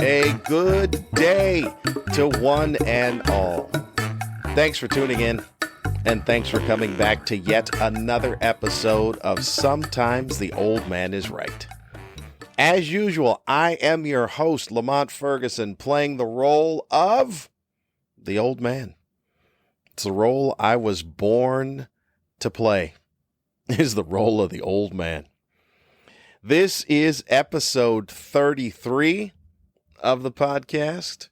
A good day to one and all. Thanks for tuning in, and thanks for coming back to yet another episode of Sometimes the Old Man is Right. As usual, I am your host, Lamont Ferguson, playing the role of the old man. It's the role I was born to play, is the role of the old man. This is episode 33 of the podcast,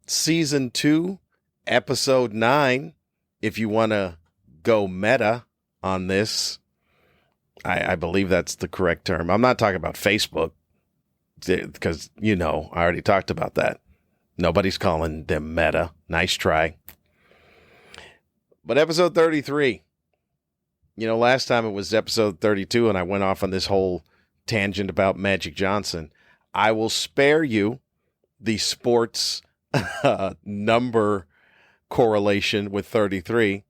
season 2, episode 9, if you want to go meta on this. I believe that's the correct term. I'm not talking about Facebook, because, I already talked about that. Nobody's calling them meta. Nice try. But episode 33, last time it was episode 32, and I went off on this whole tangent about Magic Johnson. I will spare you the sports number correlation with 33.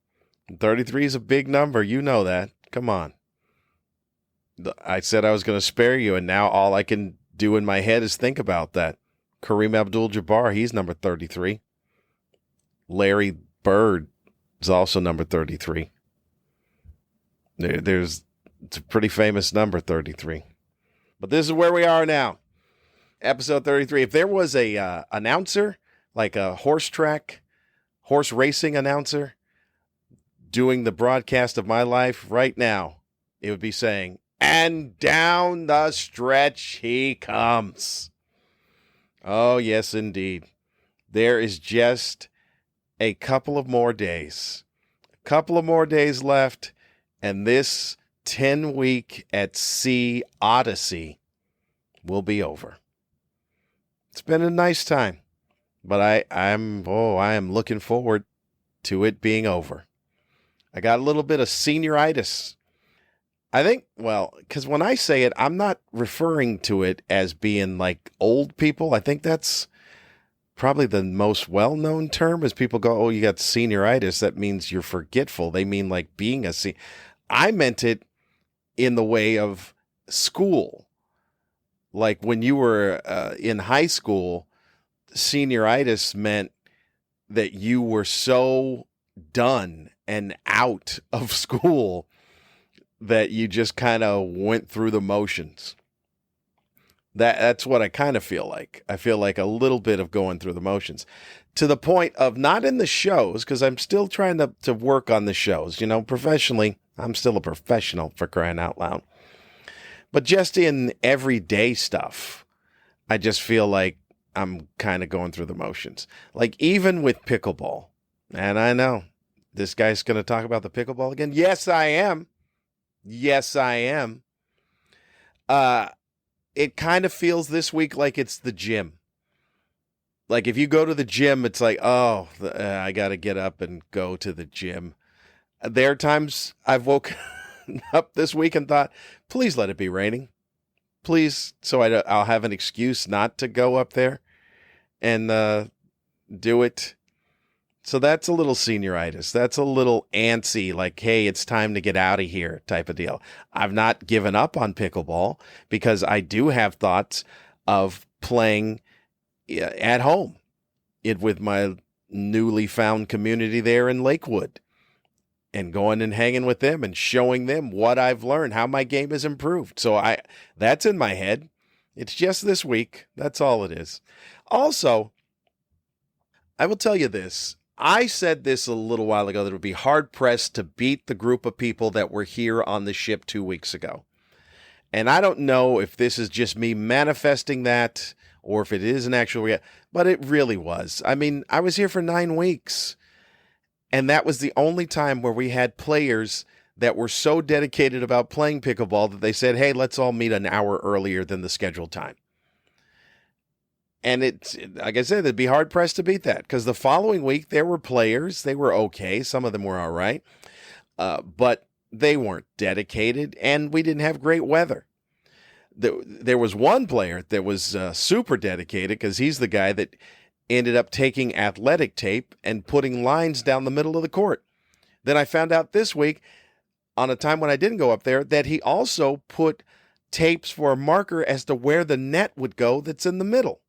33 is a big number. You know that. Come on. I said I was going to spare you, and now all I can do in my head is think about that. Kareem Abdul-Jabbar, he's number 33. Larry Bird is also number 33. It's a pretty famous number, 33. But this is where we are now. Episode 33. If there was a announcer, like a horse racing announcer, doing the broadcast of my life right now, it would be saying, "And down the stretch he comes." Oh, yes, indeed. There is just a couple of more days. A couple of more days left, and this 10-week at sea odyssey will be over. It's been a nice time, but I am looking forward to it being over. I got a little bit of senioritis. I think, because when I say it, I'm not referring to it as being like old people. I think that's probably the most well-known term, is people go, "Oh, you got senioritis." That means you're forgetful. They mean like being a senior. I meant it in the way of school. Like when you were in high school, senioritis meant that you were so done and out of school that you just kind of went through the motions. That's what I kind of feel like. I feel like a little bit of going through the motions, to the point of not in the shows, because I'm still trying to work on the shows. Professionally, I'm still a professional, for crying out loud. But just in everyday stuff, I just feel like I'm kind of going through the motions. Like even with pickleball. And I know this guy's going to talk about the pickleball again. Yes, I am. Yes, I am. It kind of feels this week like it's the gym. Like if you go to the gym, it's like, I got to get up and go to the gym. There are times I've woken up this week and thought, please let it be raining. Please, so I'll have an excuse not to go up there and do it. So that's a little senioritis. That's a little antsy, like, hey, it's time to get out of here type of deal. I've not given up on pickleball because I do have thoughts of playing at home with my newly found community there in Lakewood, and going and hanging with them and showing them what I've learned, how my game has improved. So that's in my head. It's just this week. That's all it is. Also, I will tell you this. I said this a little while ago, that it would be hard-pressed to beat the group of people that were here on the ship 2 weeks ago. And I don't know if this is just me manifesting that or if it is an actual reality, but it really was. I mean, I was here for 9 weeks. And that was the only time where we had players that were so dedicated about playing pickleball that they said, hey, let's all meet an hour earlier than the scheduled time. And it's, like I said, it'd be hard pressed to beat that, because the following week there were players, they were okay. Some of them were all right, but they weren't dedicated, and we didn't have great weather. There was one player that was super dedicated, because he's the guy that ended up taking athletic tape and putting lines down the middle of the court. Then I found out this week, on a time when I didn't go up there, that he also put tapes for a marker as to where the net would go that's in the middle.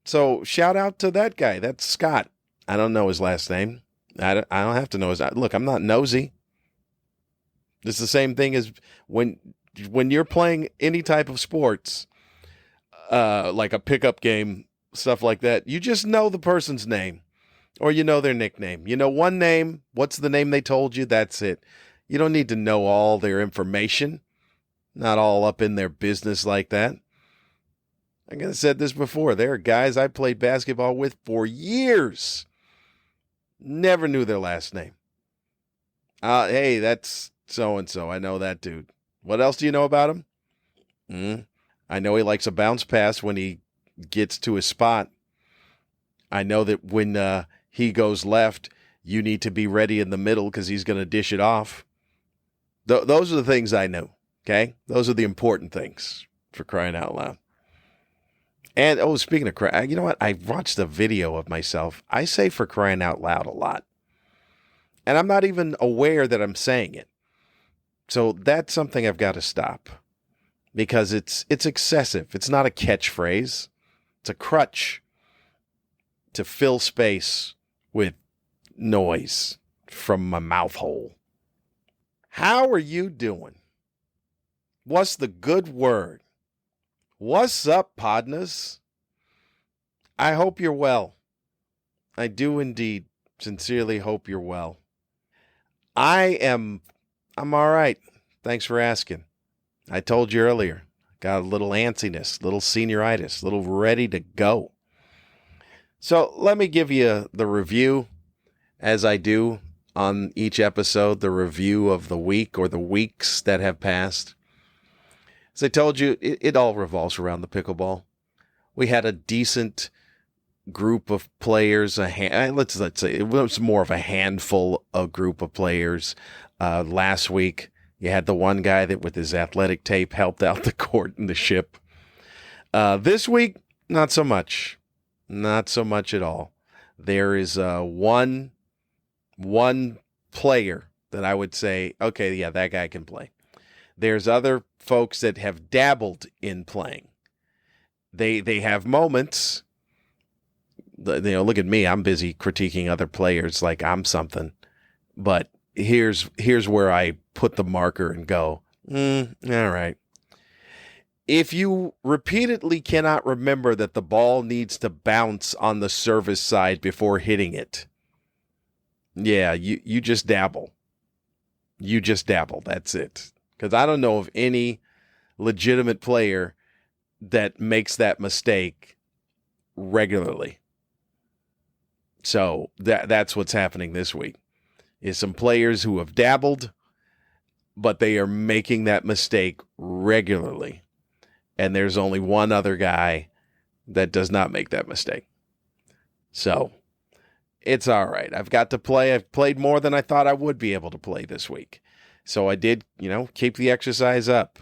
So shout out to that guy. That's Scott. I don't know his last name. I don't have to know his. Look, I'm not nosy. It's the same thing as when you're playing any type of sports, like a pickup game, stuff like that. You just know the person's name, or you know their nickname. You know one name. What's the name they told you? That's it. You don't need to know all their information. Not all up in their business like that. Like I said this before, there are guys I played basketball with for years. Never knew their last name. Hey, that's so-and-so. I know that dude. What else do you know about him? I know he likes a bounce pass when he gets to his spot. I know that when he goes left, you need to be ready in the middle because he's going to dish it off. Those are the things I know, okay? Those are the important things, for crying out loud. And, speaking of crying, you know what? I watched a video of myself. I say for crying out loud a lot. And I'm not even aware that I'm saying it. So that's something I've got to stop. Because it's excessive. It's not a catchphrase. It's a crutch to fill space with noise from my mouth hole. How are you doing? What's the good word? What's up, Podnas? I hope you're well. I do indeed sincerely hope you're well. I'm all right. Thanks for asking. I told you earlier, got a little antsiness, little senioritis, little ready to go. So let me give you the review, as I do on each episode, the review of the week or the weeks that have passed. As I told you, it all revolves around the pickleball. We had a decent group of players. Let's say it was more of a handful of group of players. Last week, you had the one guy that with his athletic tape helped out the court and the ship. This week, not so much. Not so much at all. There is one player that I would say, okay, yeah, that guy can play. There's other folks that have dabbled in playing. They have moments. Look at me. I'm busy critiquing other players like I'm something. But here's where I put the marker and go, all right. If you repeatedly cannot remember that the ball needs to bounce on the service side before hitting it, yeah, you just dabble. You just dabble. That's it. Because I don't know of any legitimate player that makes that mistake regularly. So that's what's happening this week, is some players who have dabbled, but they are making that mistake regularly. And there's only one other guy that does not make that mistake. So it's all right. I've got to play. I've played more than I thought I would be able to play this week. So I did, keep the exercise up.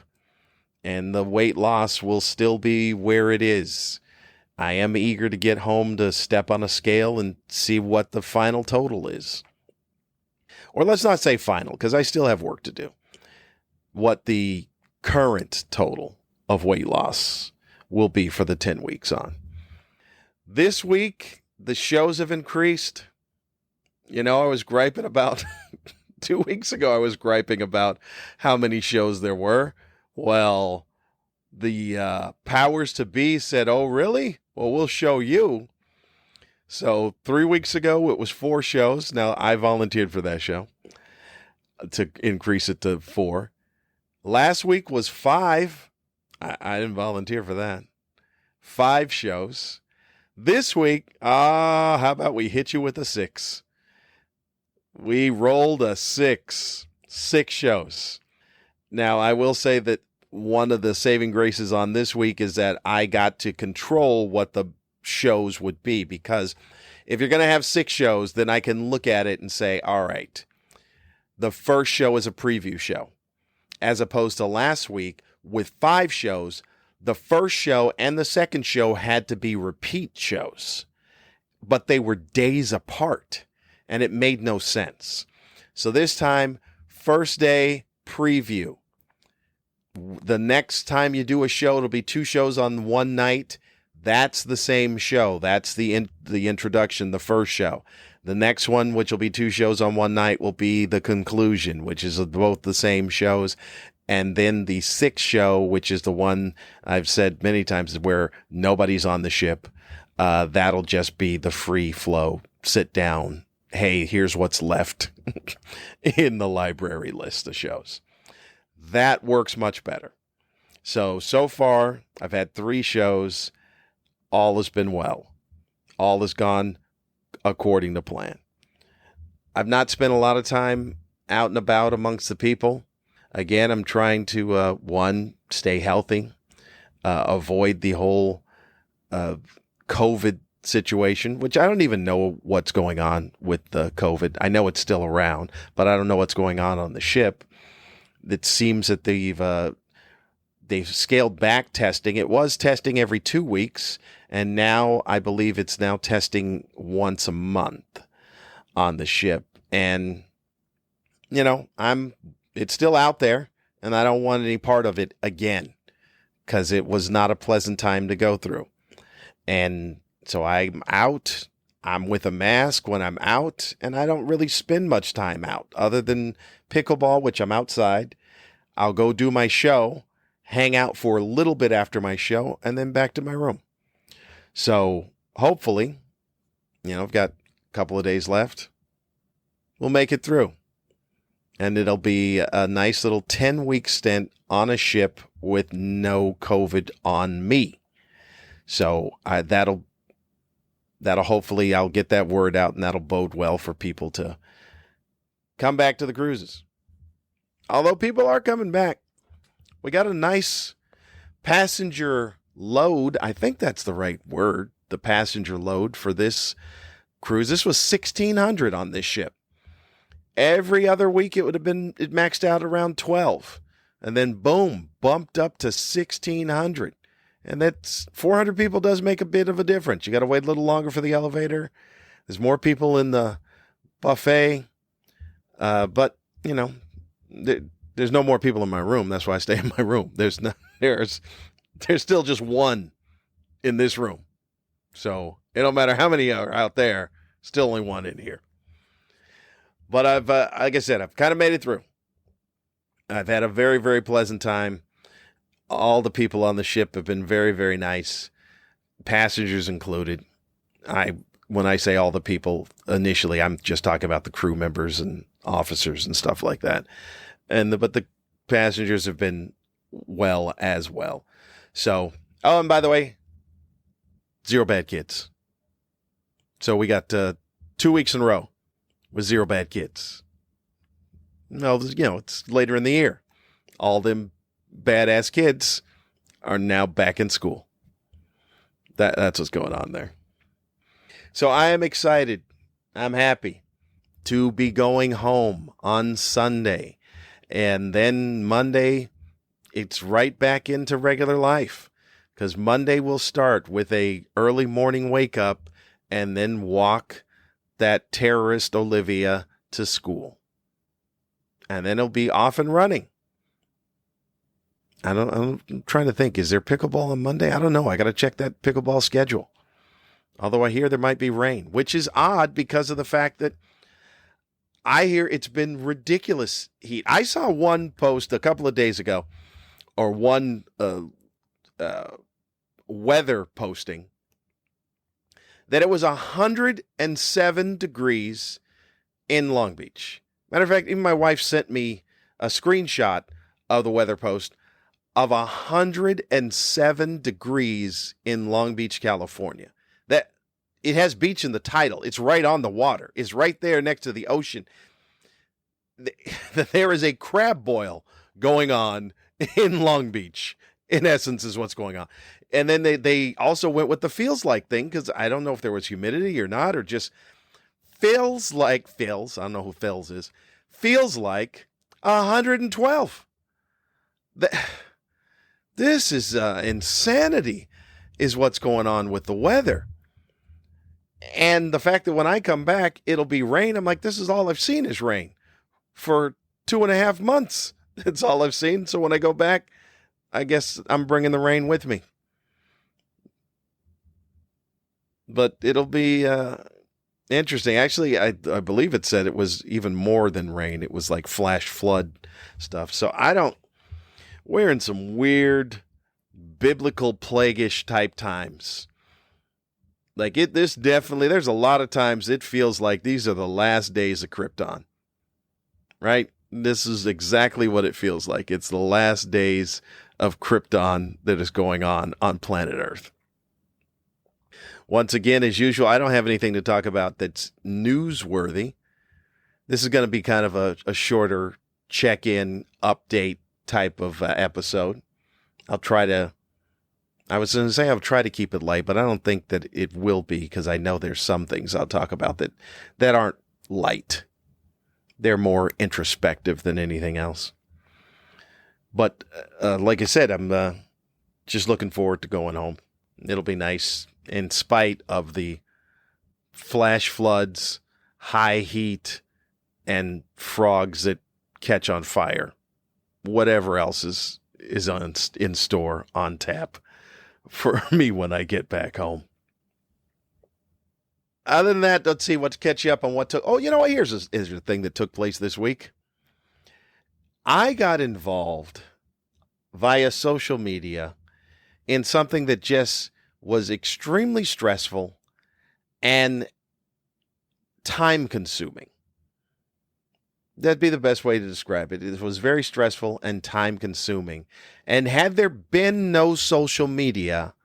And the weight loss will still be where it is. I am eager to get home to step on a scale and see what the final total is. Or let's not say final, because I still have work to do. What the current total of weight loss will be for the 10 weeks on. This week, the shows have increased. I was griping about 2 weeks ago, I was griping about how many shows there were. Well, the powers to be said, oh, really? Well, we'll show you. So 3 weeks ago, it was 4 shows. Now, I volunteered for that show to increase it to 4. Last week was 5. I didn't volunteer for that. 5 shows. This week, how about we hit you with a 6? We rolled a 6. 6 shows. Now, I will say that one of the saving graces on this week is that I got to control what the shows would be, because if you're going to have 6 shows, then I can look at it and say, all right, the first show is a preview show, as opposed to last week with 5 shows. The first show and the second show had to be repeat shows, but they were days apart, and it made no sense. So this time, first day preview. The next time you do a show, it'll be 2 shows on one night. That's the same show. That's the introduction, the first show. The next one, which will be 2 shows on one night, will be the conclusion, which is both the same shows. And then the 6th show, which is the one I've said many times where nobody's on the ship, that'll just be the free flow, sit down. Hey, here's what's left in the library list of shows. That works much better. So far, I've had 3 shows. All has been well. All has gone according to plan. I've not spent a lot of time out and about amongst the people. Again, I'm trying to, one, stay healthy, avoid the whole COVID situation, which I don't even know what's going on with the COVID. I know it's still around, but I don't know what's going on the ship. It seems that they've scaled back testing. It was testing every 2 weeks, and now I believe it's now testing once a month on the ship. And, it's still out there, and I don't want any part of it again, because it was not a pleasant time to go through. And so I'm out. I'm with a mask when I'm out, and I don't really spend much time out other than pickleball, which I'm outside. I'll go do my show, hang out for a little bit after my show, and then back to my room. So hopefully, I've got a couple of days left. We'll make it through. And it'll be a nice little 10-week stint on a ship with no COVID on me. So that'll hopefully, I'll get that word out, and that'll bode well for people to come back to the cruises. Although people are coming back. We got a nice passenger load. I think that's the right word, the passenger load for this cruise. This was 1,600 on this ship. Every other week it maxed out around 12. And then boom, bumped up to 1,600. And that's 400 people does make a bit of a difference. You got to wait a little longer for the elevator. There's more people in the buffet. But, there's no more people in my room. That's why I stay in my room. There's still just one in this room. So it don't matter how many are out there, still only one in here. But I've, like I said, I've kind of made it through. I've had a very, very pleasant time. All the people on the ship have been very, very nice, passengers included. When I say all the people, initially, I'm just talking about the crew members and officers and stuff like that. But the passengers have been well as well. So, and by the way, 0 bad kids. So we got 2 weeks in a row with 0 bad kids. No, it's later in the year. All them badass kids are now back in school. That's what's going on there. So I am excited. I'm happy to be going home on Sunday. And then Monday, it's right back into regular life. Because Monday will start with a early morning wake up and then walk that terrorist Olivia to school. And then it'll be off and running. I'm trying to think, is there pickleball on Monday? I don't know. I got to check that pickleball schedule. Although I hear there might be rain, which is odd because of the fact that I hear it's been ridiculous heat. I saw one post a couple of days ago, or one weather posting, that it was 107 degrees in Long Beach. Matter of fact, even my wife sent me a screenshot of the weather post of 107 degrees in Long Beach, California. That it has beach in the title. It's right on the water. It's right there next to the ocean. There is a crab boil going on in Long Beach, in essence, is what's going on. And then they also went with the feels like thing, because I don't know if there was humidity or not, or just feels like, I don't know who Phils is, feels like 112. This is insanity, is what's going on with the weather. And the fact that when I come back, it'll be rain. I'm like, this is all I've seen is rain for 2.5 months. It's all I've seen. So when I go back, I guess I'm bringing the rain with me. but it'll be interesting. Actually, I believe it said it was even more than rain. It was like flash flood stuff. So we're in some weird biblical plaguish type times. Like there's a lot of times it feels like these are the last days of Krypton, right? This is exactly what it feels like. It's the last days of Krypton that is going on planet Earth. Once again, as usual, I don't have anything to talk about that's newsworthy. This is going to be kind of a shorter check-in update type of episode. I'll try to keep it light, but I don't think that it will be, because I know there's some things I'll talk about that aren't light. They're more introspective than anything else. But like I said, I'm just looking forward to going home. It'll be nice in spite of the flash floods, high heat, and frogs that catch on fire. Whatever else is in store, on tap for me when I get back home. Other than that, let's see what's catch you up on what took. Oh, you know what? Here's the thing that took place this week. I got involved via social media in something that just was extremely stressful and time consuming. That'd be the best way to describe it. It was very stressful and time consuming. And had there been no social media,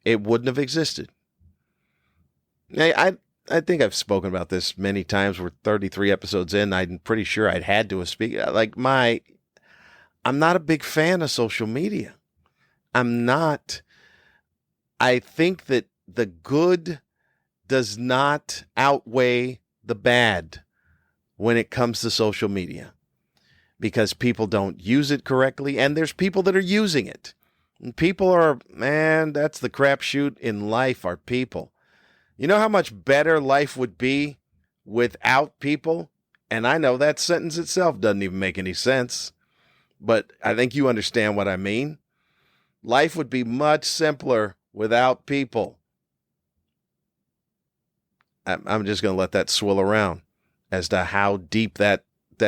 it wouldn't have existed. I think I've spoken about this many times. We're 33 episodes in. I'm pretty sure I'd had to speak. I'm not a big fan of social media. I'm not. I think that the good does not outweigh the bad when it comes to social media, because people don't use it correctly, and there's people that are using it. And people are, man, that's the crapshoot in life, are people. You know how much better life would be without people? And I know that sentence itself doesn't even make any sense, but I think you understand what I mean. Life would be much simpler without people. I'm just going to let that swill around as to how deep that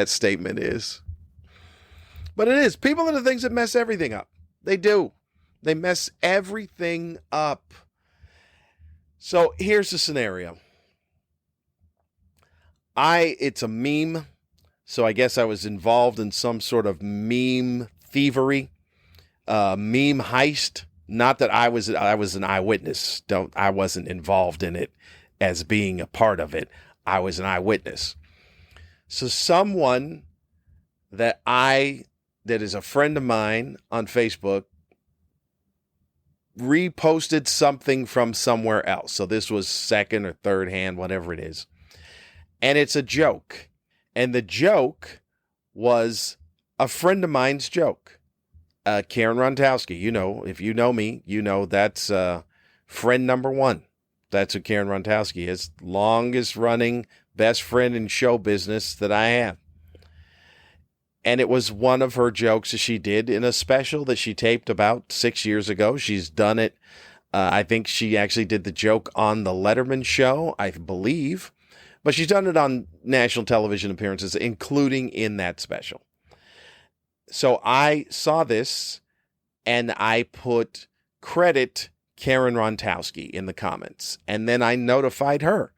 statement is. But it is. People are the things that mess everything up. They do. They mess everything up. So here's the scenario. It's a meme. So I guess I was involved in some sort of meme thievery, meme heist. Not that I was an eyewitness. I wasn't involved in it as being a part of it. I was an eyewitness. So someone that is a friend of mine on Facebook reposted something from somewhere else. So this was second or third hand, whatever it is. And it's a joke. And the joke was a friend of mine's joke. Karen Rontowski, if you know me, that's friend number one. That's who Karen Rontowski is. Longest running best friend in show business that I have. And it was one of her jokes that she did in a special that she taped about 6 years ago. She's done it. I think she actually did the joke on the Letterman show, I believe. But she's done it on national television appearances, including in that special. So I saw this and I put credit Karen Rontowski in the comments. And then I notified her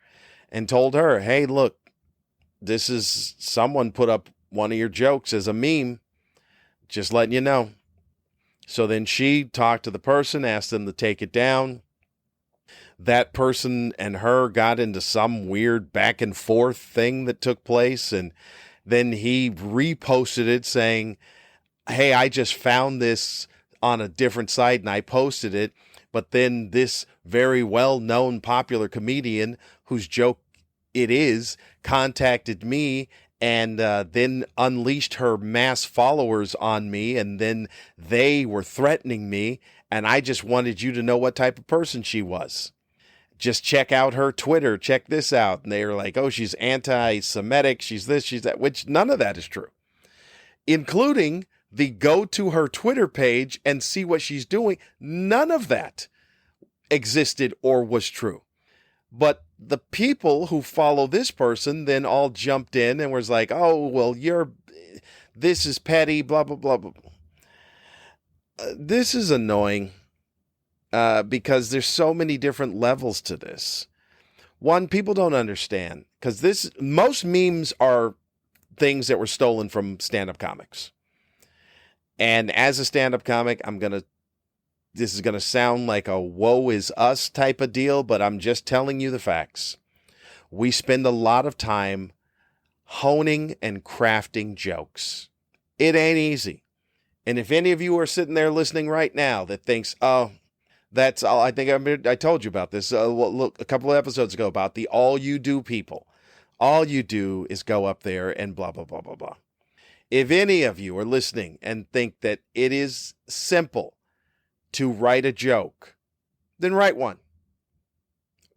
and told her, hey, look, this is someone put up one of your jokes as a meme. Just letting you know. So then she talked to the person, asked them to take it down. That person and her got into some weird back and forth thing that took place. And then he reposted it saying, hey, I just found this on a different site and I posted it. But then this very well-known popular comedian whose joke it is contacted me and then unleashed her mass followers on me. And then they were threatening me. And I just wanted you to know what type of person she was. Just check out her Twitter. Check this out. And they were like, oh, she's anti-Semitic. She's this, she's that, which none of that is true. Including the go to her Twitter page and see what she's doing. None of that existed or was true. But the people who follow this person then all jumped in and was like, oh, well, this is petty, blah, blah, blah, blah. This is annoying because there's so many different levels to this. One, people don't understand because most memes are things that were stolen from stand-up comics. And as a stand-up comic, this is going to sound like a woe is us type of deal, but I'm just telling you the facts. We spend a lot of time honing and crafting jokes. It ain't easy. And if any of you are sitting there listening right now that thinks, oh, that's all, I think I told you about this look, a couple of episodes ago about the all you do people. All you do is go up there and blah, blah, blah, blah, blah. If any of you are listening and think that it is simple to write a joke, then write one.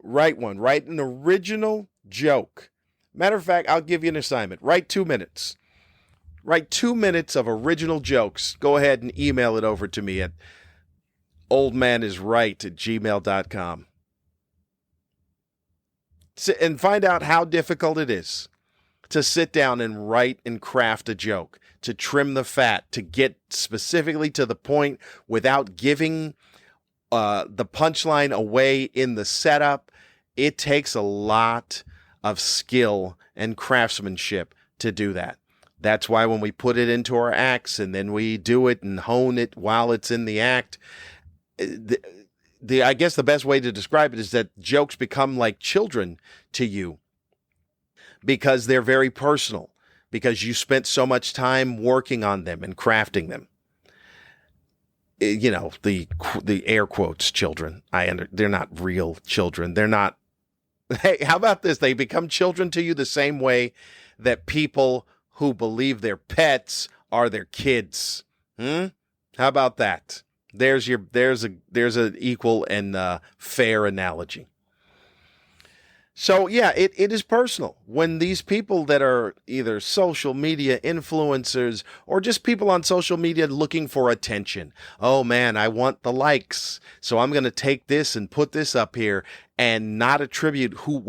Write one. Write an original joke. Matter of fact, I'll give you an assignment. Write 2 minutes. Write 2 minutes of original jokes. Go ahead and email it over to me at oldmanisright@gmail.com. And find out how difficult it is to sit down and write and craft a joke, to trim the fat, to get specifically to the point without giving the punchline away in the setup. It takes a lot of skill and craftsmanship to do that. That's why when we put it into our acts and then we do it and hone it while it's in the act, I guess the best way to describe it is that jokes become like children to you because they're very personal, because you spent so much time working on them and crafting them. You know, the air quotes children. They're not real children. They're not. Hey, how about this? They become children to you the same way that people who believe their pets are their kids. How about that? There's an equal and fair analogy. So yeah, it is personal. When these people that are either social media influencers or just people on social media looking for attention. Oh man, I want the likes. So I'm going to take this and put this up here and not attribute who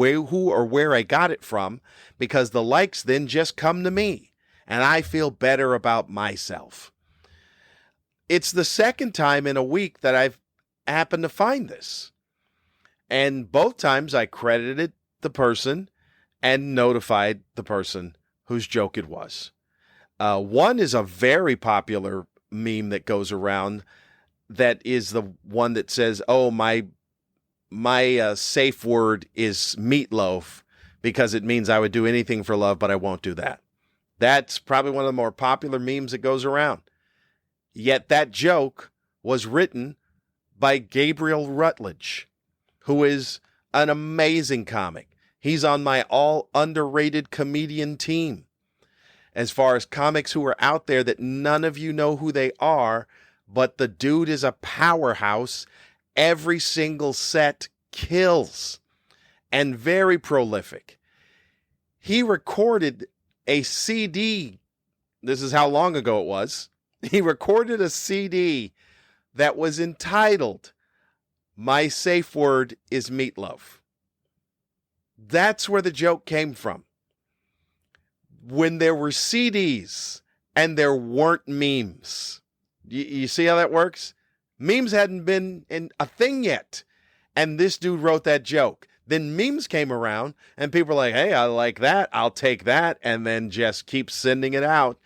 or where I got it from, because the likes then just come to me and I feel better about myself. It's the second time in a week that I've happened to find this. And both times I credited the person and notified the person whose joke it was. One is a very popular meme that goes around that is the one that says, oh, my safe word is meatloaf because it means I would do anything for love, but I won't do that. That's probably one of the more popular memes that goes around. Yet that joke was written by Gabriel Rutledge, who is an amazing comic. He's on my all underrated comedian team. As far as comics who are out there that none of you know who they are, but the dude is a powerhouse. Every single set kills and very prolific. He recorded a CD. This is how long ago it was. He recorded a CD that was entitled My Safe Word is Meatloaf. That's where the joke came from. When there were CDs and there weren't memes. You see how that works? Memes hadn't been a thing yet. And this dude wrote that joke. Then memes came around and people were like, hey, I like that. I'll take that. And then just keep sending it out.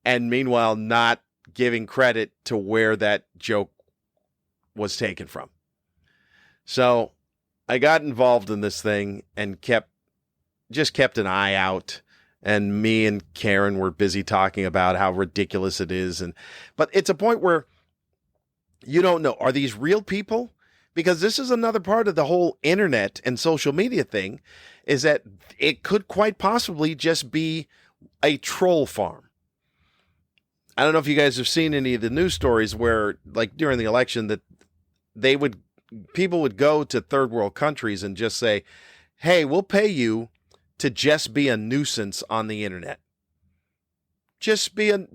And meanwhile, not giving credit to where that joke was taken from. So I got involved in this thing and kept an eye out. And me and Karen were busy talking about how ridiculous it is. But it's a point where you don't know, are these real people? Because this is another part of the whole internet and social media thing, is that it could quite possibly just be a troll farm. I don't know if you guys have seen any of the news stories where, like during the election, that people would go to third world countries and just say, hey, we'll pay you to just be a nuisance on the internet. Just be a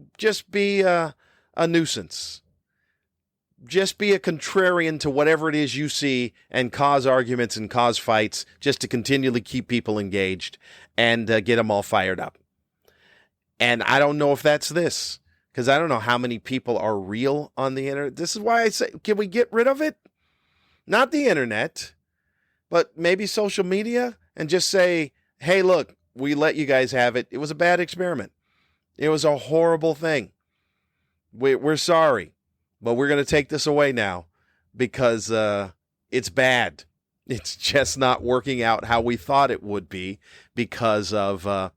nuisance. just be a contrarian to whatever it is you see and cause arguments and cause fights just to continually keep people engaged and get them all fired up. And I don't know if that's this, because I don't know how many people are real on the internet. This is why I say, can we get rid of it? Not the internet, but maybe social media, and just say, hey, look, we let you guys have it. It was a bad experiment. It was a horrible thing. We're sorry, but we're going to take this away now because it's bad. It's just not working out how we thought it would be because of,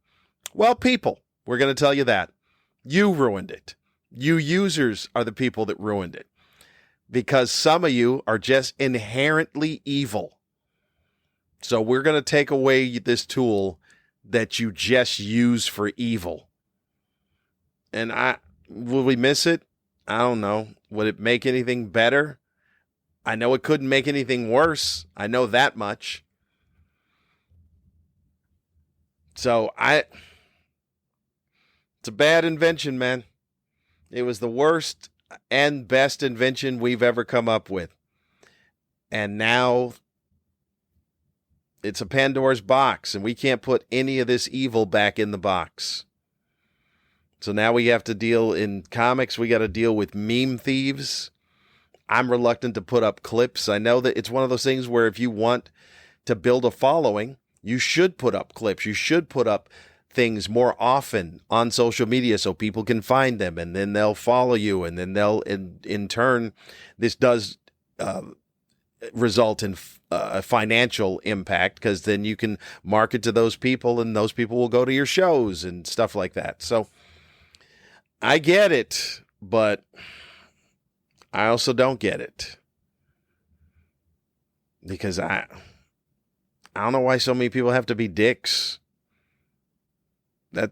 people. We're going to tell you that. You ruined it. You users are the people that ruined it because some of you are just inherently evil. So we're going to take away this tool that you just use for evil. And will we miss it? I don't know. Would it make anything better? I know it couldn't make anything worse. I know that much. So it's a bad invention, man. It was the worst and best invention we've ever come up with. And now it's a Pandora's box, and we can't put any of this evil back in the box. So now we have to deal in comics. We got to deal with meme thieves. I'm reluctant to put up clips. I know that it's one of those things where if you want to build a following, you should put up clips. You should put up things more often on social media so people can find them, and then they'll follow you, and then they'll in turn this does result in a financial impact, because then you can market to those people and those people will go to your shows and stuff like that. So I get it, but I also don't get it, because I don't know why so many people have to be dicks.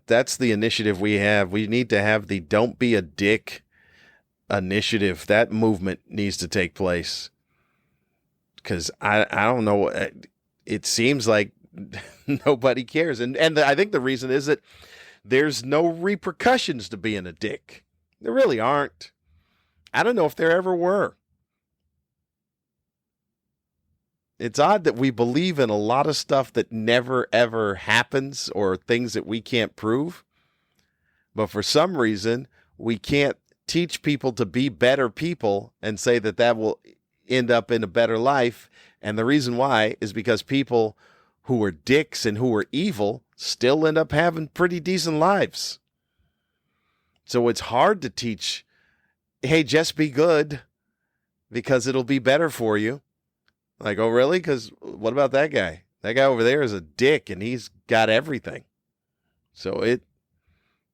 That's the initiative we have. We need to have the Don't Be a Dick initiative. That movement needs to take place. Because I don't know. It seems like nobody cares. And I think the reason is that there's no repercussions to being a dick. There really aren't. I don't know if there ever were. It's odd that we believe in a lot of stuff that never, ever happens, or things that we can't prove. But for some reason, we can't teach people to be better people and say that will end up in a better life. And the reason why is because people who are dicks and who are evil still end up having pretty decent lives. So it's hard to teach, hey, just be good because it'll be better for you. Like, oh, really? Because what about that guy? That guy over there is a dick, and he's got everything. So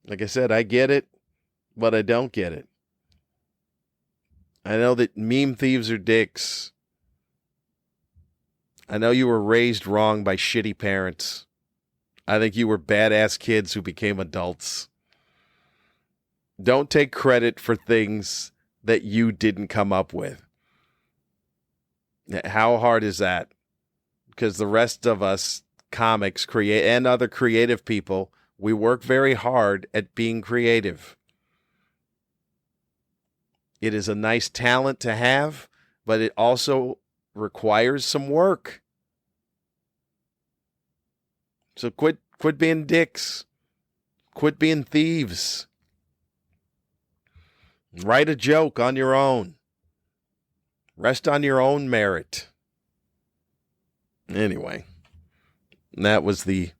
like I said, I get it, but I don't get it. I know that meme thieves are dicks. I know you were raised wrong by shitty parents. I think you were badass kids who became adults. Don't take credit for things that you didn't come up with. How hard is that? Because the rest of us, comics, and other creative people, we work very hard at being creative. It is a nice talent to have, but it also requires some work. So quit being dicks. Quit being thieves. Write a joke on your own. Rest on your own merit. Anyway, that was the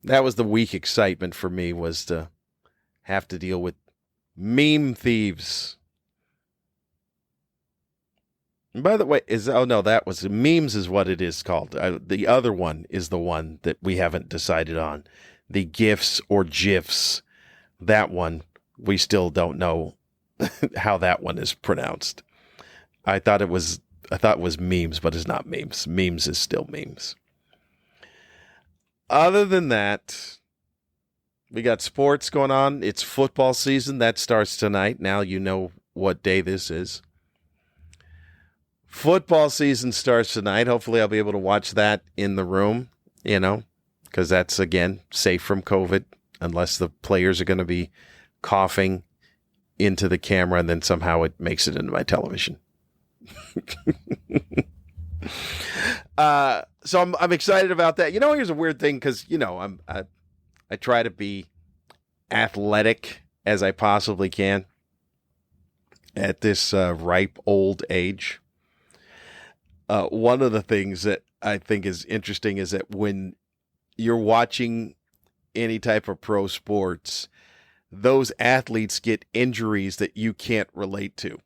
week excitement for me, was to have to deal with meme thieves. And by the way, that was memes is what it is called. The other one is the one that we haven't decided on. The GIFs or GIFs. That one, we still don't know how that one is pronounced. I thought it was memes, but it's not memes. Memes is still memes. Other than that, we got sports going on. It's football season. That starts tonight. Now you know what day this is. Football season starts tonight. Hopefully I'll be able to watch that in the room, because that's, again, safe from COVID, unless the players are going to be coughing into the camera and then somehow it makes it into my television. So I'm excited about that. Here's a weird thing because I try to be athletic as I possibly can at this ripe old age. One of the things that I think is interesting is that when you're watching any type of pro sports, those athletes get injuries that you can't relate to,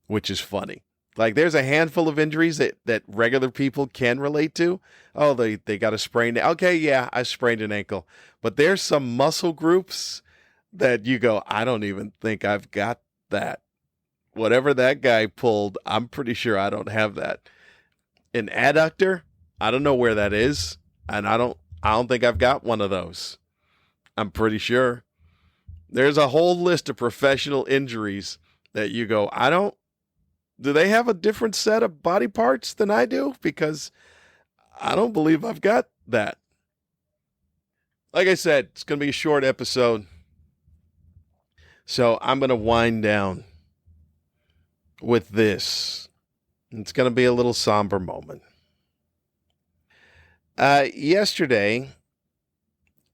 which is funny. Like there's a handful of injuries that regular people can relate to. Oh, they got a sprained. Okay, yeah, I sprained an ankle. But there's some muscle groups that you go, I don't even think I've got that. Whatever that guy pulled, I'm pretty sure I don't have that. An adductor, I don't know where that is, and I don't think I've got one of those. I'm pretty sure. There's a whole list of professional injuries that you go, do they have a different set of body parts than I do? Because I don't believe I've got that. Like I said, it's going to be a short episode. So I'm going to wind down with this. It's going to be a little somber moment. Yesterday,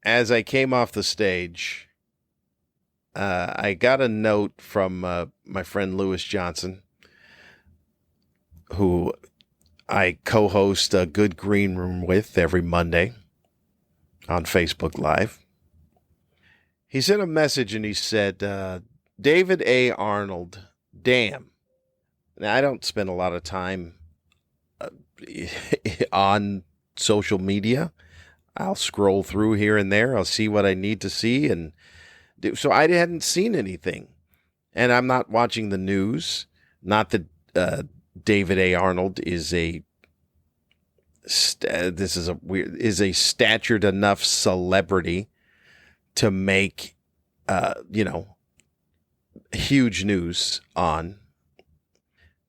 as I came off the stage, I got a note from my friend Lewis Johnson, who I co-host a Good Green Room with every Monday on Facebook Live. He sent a message and he said, David A. Arnold, damn. Now, I don't spend a lot of time on social media. I'll scroll through here and there. I'll see what I need to see. And so I hadn't seen anything. And I'm not watching the news. Not that David A. Arnold is a statured enough celebrity to make huge news on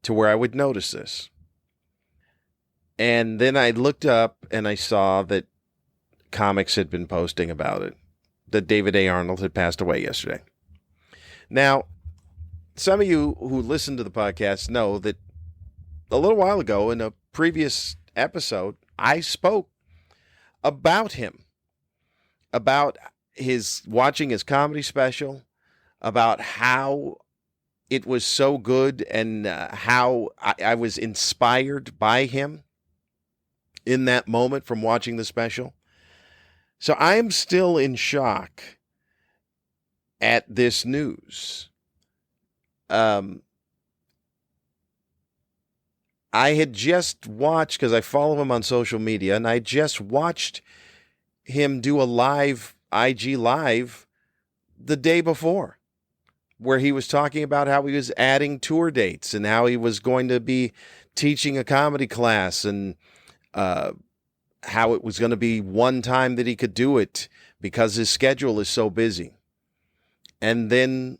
to where I would notice this. And then I looked up and I saw that comics had been posting about it, that David A. Arnold had passed away yesterday. Now, some of you who listen to the podcast know that a little while ago in a previous episode, I spoke about him, about watching his comedy special, about how it was so good and how I was inspired by him in that moment from watching the special. So I am still in shock at this news. I had just watched, because I follow him on social media, and I just watched him do a live IG Live the day before, where he was talking about how he was adding tour dates and how he was going to be teaching a comedy class and how it was going to be one time that he could do it because his schedule is so busy. And then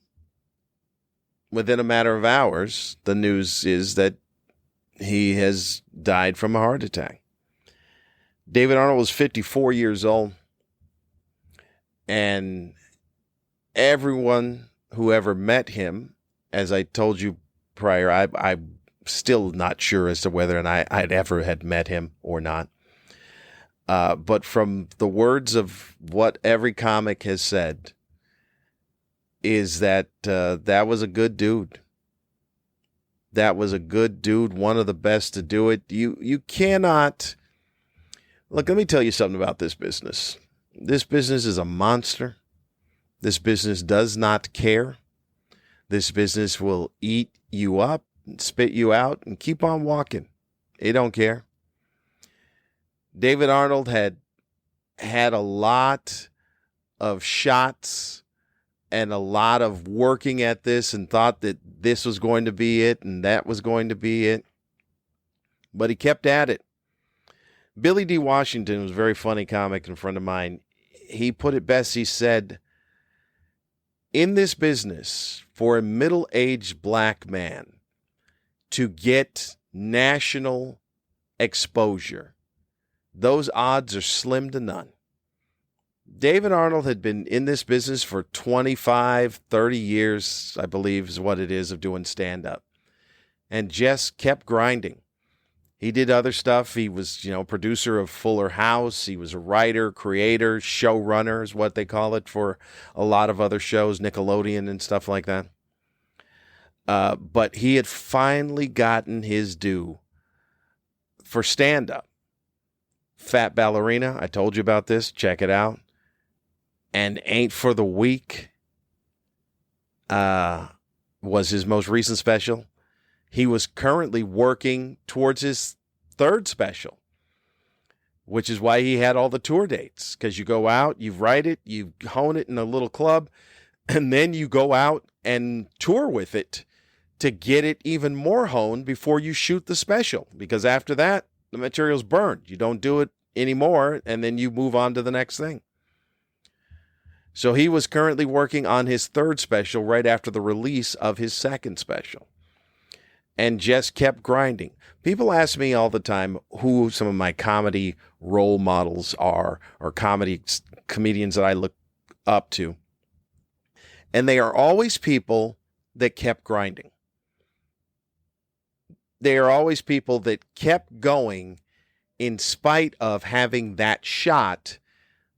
within a matter of hours, the news is that he has died from a heart attack. David Arnold was 54 years old. And everyone who ever met him, as I told you prior, I'm still not sure as to whether or not I'd ever had met him or not. But from the words of what every comic has said, is that that was a good dude. That was a good dude, one of the best to do it. You cannot... Look, let me tell you something about this business. This business is a monster. This business does not care. This business will eat you up, and spit you out, and keep on walking. They don't care. David Arnold had a lot of shots and a lot of working at this and thought that this was going to be it and that was going to be it. But he kept at it. Billy D. Washington was a very funny comic and friend of mine. He put it best. He said, in this business, for a middle-aged black man to get national exposure, those odds are slim to none. David Arnold had been in this business for 25, 30 years, I believe is what it is, of doing stand-up. and Jess kept grinding. He did other stuff. He was, producer of Fuller House. He was a writer, creator, showrunner is what they call it for a lot of other shows, Nickelodeon and stuff like that. But he had finally gotten his due for stand-up. Fat Ballerina, I told you about this. Check it out. And Ain't for the Weak was his most recent special. He was currently working towards his third special, which is why he had all the tour dates. Because you go out, you write it, you hone it in a little club, and then you go out and tour with it to get it even more honed before you shoot the special. Because after that, the material's burned. You don't do it anymore, and then you move on to the next thing. So he was currently working on his third special right after the release of his second special. And just kept grinding. People ask me all the time who some of my comedy role models are, or comedians that I look up to. And they are always people that kept grinding. They are always people that kept going in spite of having that shot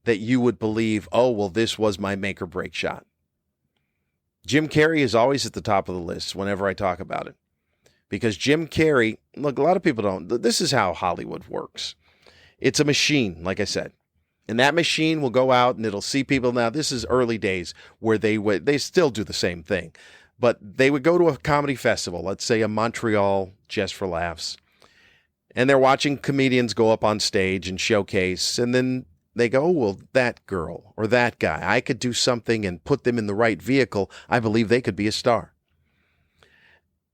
that you would believe, oh, well, this was my make or break shot. Jim Carrey is always at the top of the list whenever I talk about it. Because Jim Carrey, look, a lot of people don't. This is how Hollywood works. It's a machine, like I said. And that machine will go out and it'll see people. Now, this is early days where they still do the same thing. But they would go to a comedy festival, let's say a Montreal, just for laughs. And they're watching comedians go up on stage and showcase. And then they go, oh, well, that girl or that guy, I could do something and put them in the right vehicle. I believe they could be a star.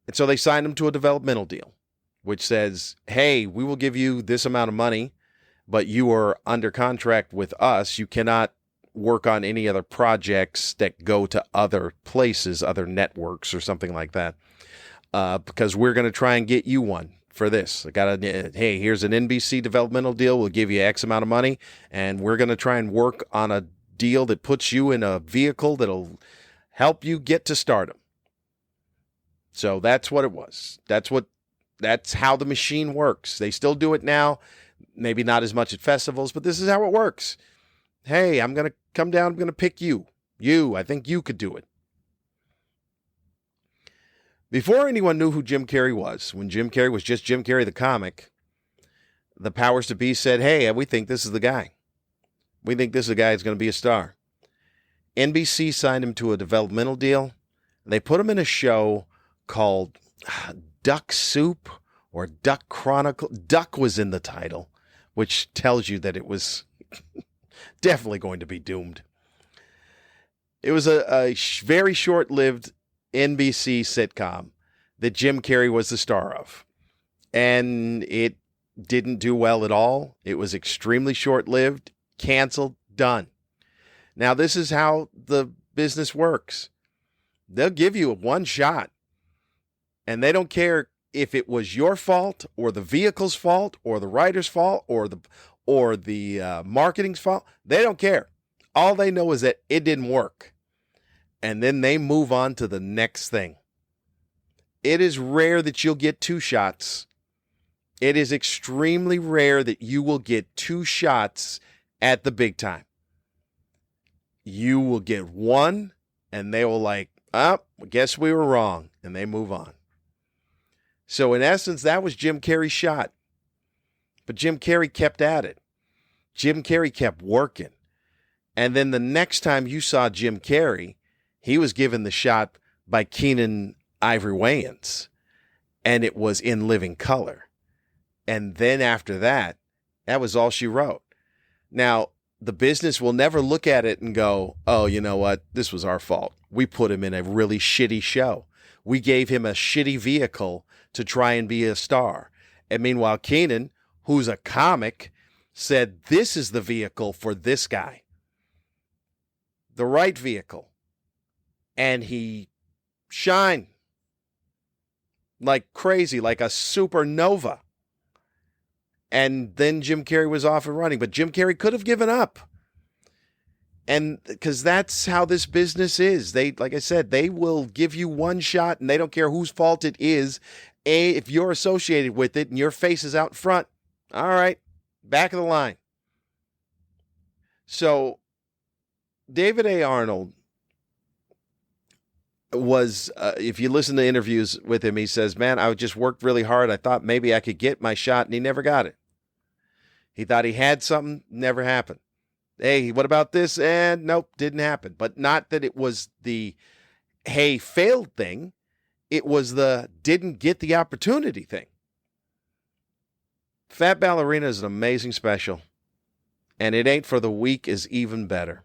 And so they signed him to a developmental deal, which says, hey, we will give you this amount of money, but you are under contract with us. You cannot work on any other projects that go to other places, other networks or something like that, because we're going to try and get you one for this. Hey, here's an NBC developmental deal. We'll give you X amount of money, and we're going to try and work on a deal that puts you in a vehicle that'll help you get to stardom. So that's what it was. That's how the machine works. They still do it now. Maybe not as much at festivals, but this is how it works. Hey, I'm going to come down. I'm going to pick you. I think you could do it. Before anyone knew who Jim Carrey was, when Jim Carrey was just Jim Carrey the comic, the powers to be said, hey, we think this is the guy. We think this is the guy who's going to be a star. NBC signed him to a developmental deal. They put him in a show called Duck Soup or Duck Chronicle. Duck was in the title, which tells you that it was definitely going to be doomed. It was a very short-lived NBC sitcom that Jim Carrey was the star of. And it didn't do well at all. It was extremely short-lived, canceled, done. Now, this is how the business works. They'll give you one shot. And they don't care if it was your fault or the vehicle's fault or the writer's fault or the marketing's fault. They don't care. All they know is that it didn't work. And then they move on to the next thing. It is rare that you'll get two shots. It is extremely rare that you will get two shots at the big time. You will get one, and they will guess we were wrong, and they move on. So in essence, that was Jim Carrey's shot. But Jim Carrey kept at it. Jim Carrey kept working. And then the next time you saw Jim Carrey, he was given the shot by Keenen Ivory Wayans. And it was in living color. And then after that, that was all she wrote. Now, the business will never look at it and go, oh, you know what? This was our fault. We put him in a really shitty show. We gave him a shitty vehicle to try and be a star. And meanwhile, Keenen, who's a comic, said, this is the vehicle for this guy. The right vehicle. And he shined like crazy, like a supernova. And then Jim Carrey was off and running. But Jim Carrey could have given up. And because that's how this business is. They, like I said, they will give you one shot and they don't care whose fault it is. If you're associated with it and your face is out front, all right, back of the line. So David A. Arnold was, if you listen to interviews with him, he says, man, I just worked really hard. I thought maybe I could get my shot, and he never got it. He thought he had something, never happened. Hey, what about this? And nope, didn't happen. But not that it was the, hey, failed thing. It was the didn't get the opportunity thing. Fat Ballerina is an amazing special. And It Ain't for the Weak is even better.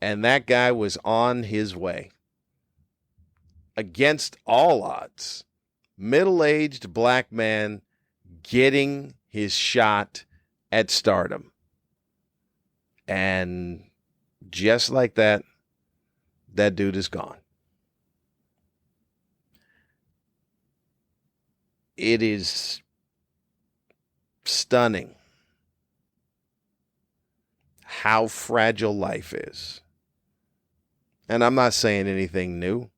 And that guy was on his way. Against all odds, middle-aged black man getting his shot at stardom. And just like that, that dude is gone. It is stunning how fragile life is. And I'm not saying anything new.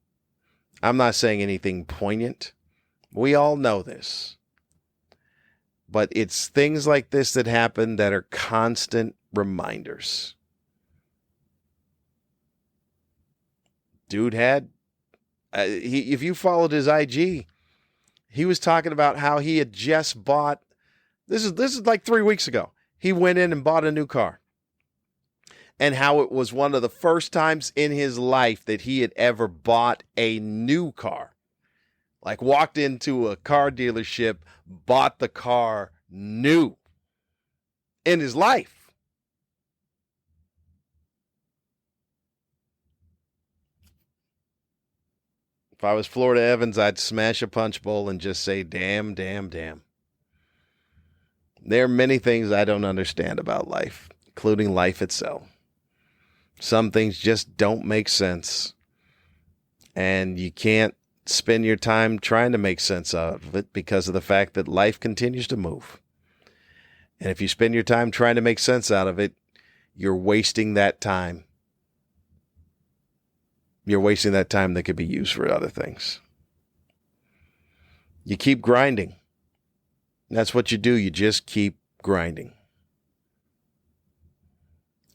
I'm not saying anything poignant. We all know this. But it's things like this that happen that are constant reminders. Dude had, if you followed his IG, he was talking about how he had just bought, this is like 3 weeks ago. He went in and bought a new car. And how it was one of the first times in his life that he had ever bought a new car. Like walked into a car dealership, bought the car new in his life. If I was Florida Evans, I'd smash a punch bowl and just say, damn, damn, damn. There are many things I don't understand about life, including life itself. Some things just don't make sense. And you can't spend your time trying to make sense out of it because of the fact that life continues to move. And if you spend your time trying to make sense out of it, you're wasting that time. You're wasting that time that could be used for other things. You keep grinding. That's what you do. You just keep grinding.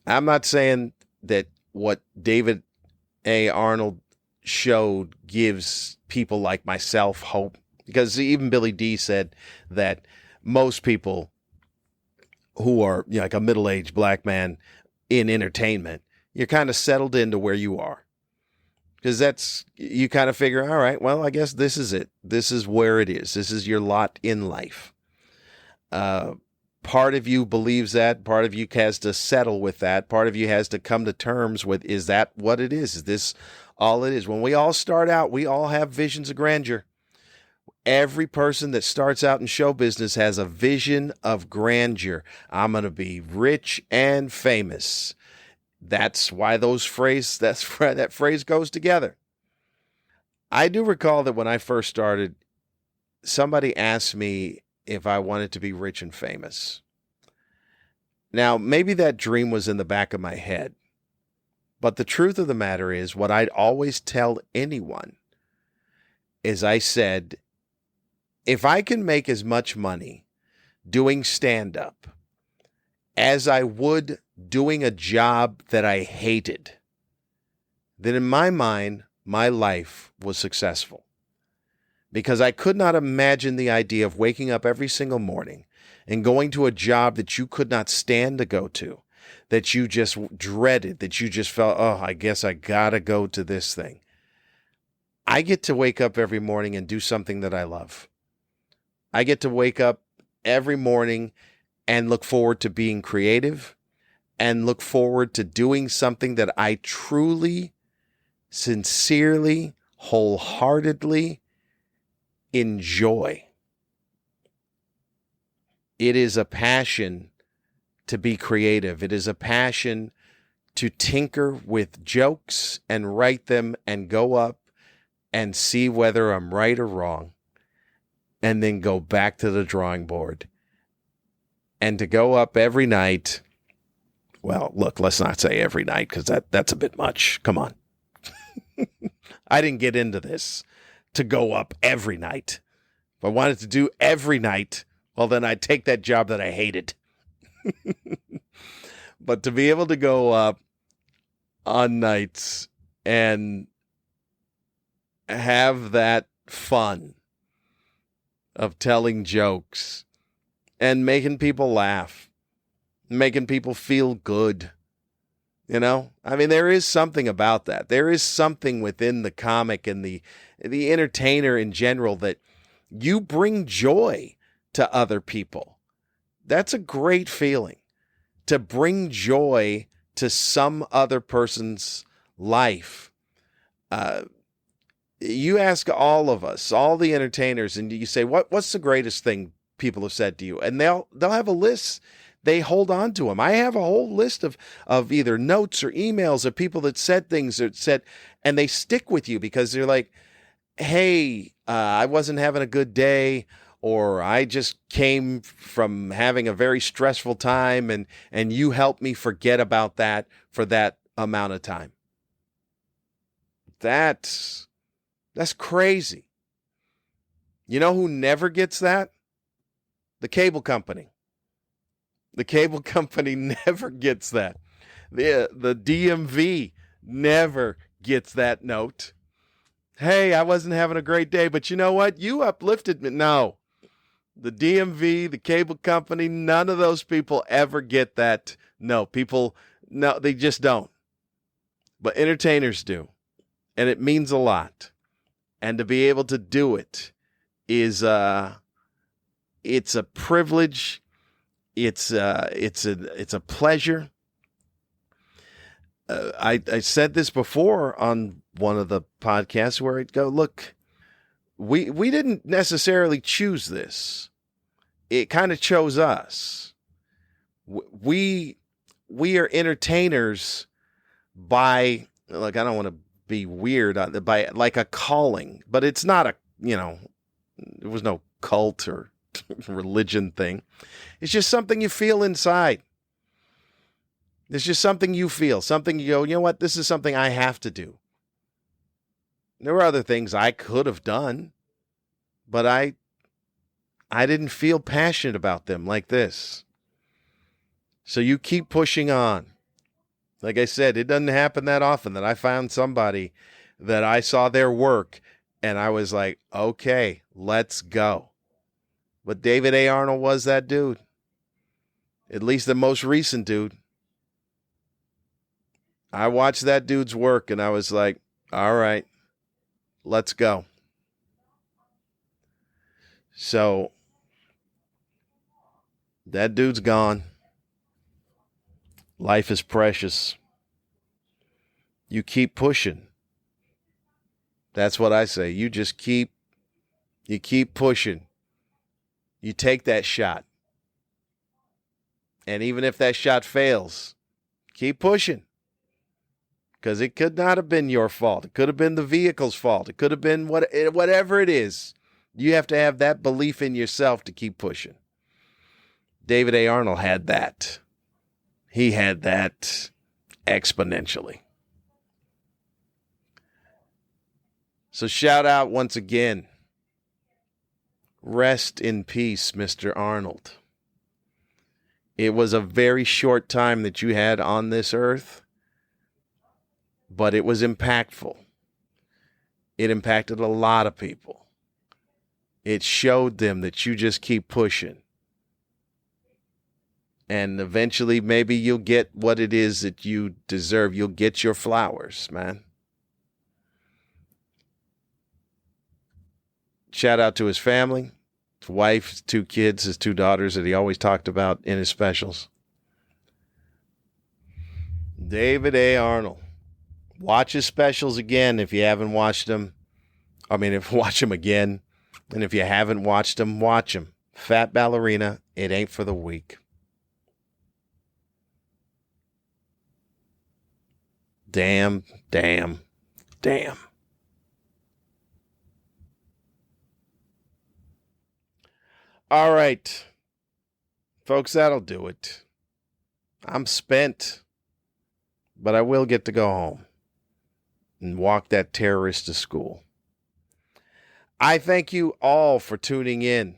I'm not saying that what David A. Arnold showed gives people like myself hope, because even Billy D said that most people who are like a middle-aged black man in entertainment, you're kind of settled into where you are, because that's, you kind of figure, all right, well, I guess this is it. This is where it is. This is your lot in life. Part of you believes that. Part of you has to settle with that. Part of you has to come to terms with, is that what it is? Is this all it is? When we all start out, we all have visions of grandeur. Every person that starts out in show business has a vision of grandeur. I'm going to be rich and famous. That's why that phrase goes together. I do recall that when I first started, somebody asked me if I wanted to be rich and famous. Now, maybe that dream was in the back of my head, but the truth of the matter is, what I'd always tell anyone is, I said, if I can make as much money doing stand-up as I would doing a job that I hated, then in my mind, my life was successful. Because I could not imagine the idea of waking up every single morning and going to a job that you could not stand to go to, that you just dreaded, that you just felt, oh, I guess I gotta go to this thing. I get to wake up every morning and do something that I love. I get to wake up every morning and look forward to being creative and look forward to doing something that I truly, sincerely, wholeheartedly enjoy. It is a passion to be creative. It is a passion to tinker with jokes and write them and go up and see whether I'm right or wrong, and then go back to the drawing board. And to go up every night, well, look, let's not say every night, because that's a bit much. Come on. I didn't get into this to go up every night. If I wanted to do every night, well, then I'd take that job that I hated. But to be able to go up on nights and have that fun of telling jokes and making people laugh, making people feel good. You know, I mean, there is something about that. There is something within the comic and the entertainer in general that you bring joy to other people. That's a great feeling, to bring joy to some other person's life. You ask all of us, all the entertainers, and you say, what's the greatest thing people have said to you? And they'll have a list. They hold on to them. I have a whole list of either notes or emails of people that said things that said, and they stick with you because they're like, hey, I wasn't having a good day, or I just came from having a very stressful time, and you helped me forget about that for that amount of time. That's crazy. You know who never gets that? The cable company. The cable company never gets that. The DMV never gets that note. Hey, I wasn't having a great day, but you know what? You uplifted me. No. The DMV, the cable company, none of those people ever get that. No, they just don't. But entertainers do. And it means a lot. And to be able to do it is it's a privilege. It's a pleasure. I said this before on one of the podcasts where I'd go, look, we didn't necessarily choose this. It kind of chose us. We are entertainers by, like, I don't want to be weird, by like a calling, but it's not a, there was no cult or religion thing. It's just something you feel inside. It's just something you feel, something you go, you know what, this is something I have to do. There were other things I could have done, but I didn't feel passionate about them like this. So you keep pushing on. Like I said, it doesn't happen that often that I found somebody that I saw their work and I was like, okay, let's go. But David A. Arnold was that dude. At least the most recent dude. I watched that dude's work and I was like, all right, let's go. So that dude's gone. Life is precious. You keep pushing. That's what I say. You keep pushing. You take that shot. And even if that shot fails, keep pushing. Because it could not have been your fault. It could have been the vehicle's fault. It could have been whatever it is. You have to have that belief in yourself to keep pushing. David A. Arnold had that. He had that exponentially. So shout out once again. Rest in peace, Mr. Arnold. It was a very short time that you had on this earth, but it was impactful. It impacted a lot of people. It showed them that you just keep pushing. And eventually, maybe you'll get what it is that you deserve. You'll get your flowers, man. Shout out to his family, his wife, his 2 kids, his 2 daughters that he always talked about in his specials. David A. Arnold. Watch his specials again if you haven't watched them. Watch them again. And if you haven't watched them, watch them. Fat Ballerina, it ain't for the weak. Damn. All right. Folks, that'll do it. I'm spent, but I will get to go home and walk that terrorist to school. I thank you all for tuning in.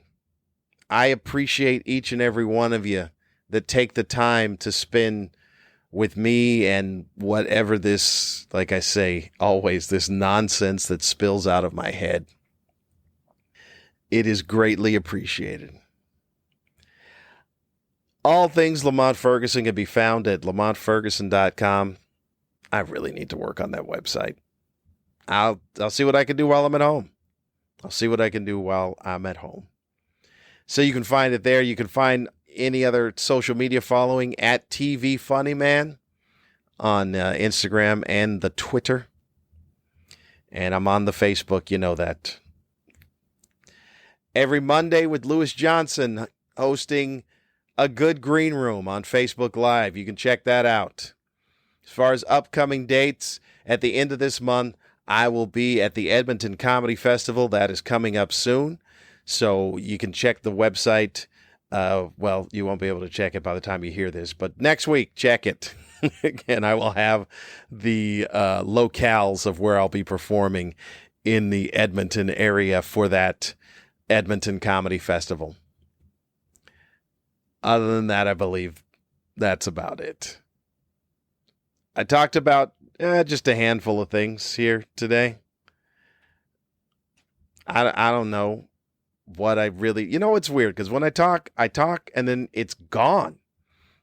I appreciate each and every one of you that take the time to spend with me and whatever this, like I say, always this nonsense that spills out of my head. It is greatly appreciated. All things Lamont Ferguson can be found at lamontferguson.com. I really need to work on that website. I'll see what I can do while I'm at home. So you can find it there. You can find any other social media following at TV Funny Man on Instagram and the Twitter. And I'm on the Facebook, you know that. Every Monday with Lewis Johnson hosting A Good Green Room on Facebook Live. You can check that out. As far as upcoming dates, at the end of this month, I will be at the Edmonton Comedy Festival. That is coming up soon. So you can check the website. Well, you won't be able to check it by the time you hear this, but next week, check it. And I will have the locales of where I'll be performing in the Edmonton area for that Edmonton Comedy Festival. Other than that, I believe that's about it. I talked about just a handful of things here today. I don't know what I really, it's weird because when I talk and then it's gone.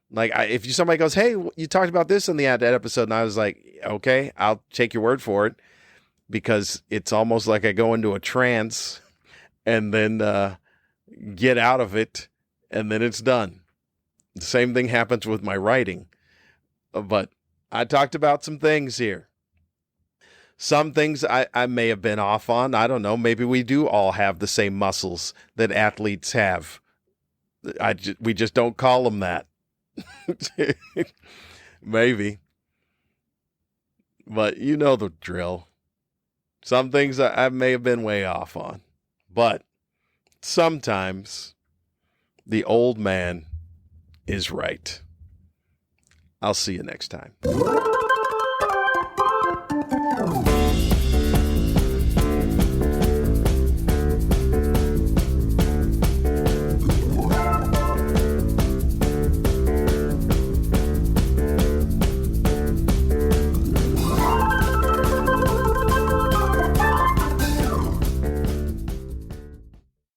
Like if somebody goes, hey, you talked about this in the that episode. And I was like, okay, I'll take your word for it, because it's almost like I go into a trance and then get out of it and then it's done. The same thing happens with my writing, but I talked about some things here. Some things I may have been off on. I don't know. Maybe we do all have the same muscles that athletes have. We just don't call them that. Maybe. But you know the drill. Some things I may have been way off on. But sometimes the old man is right. I'll see you next time.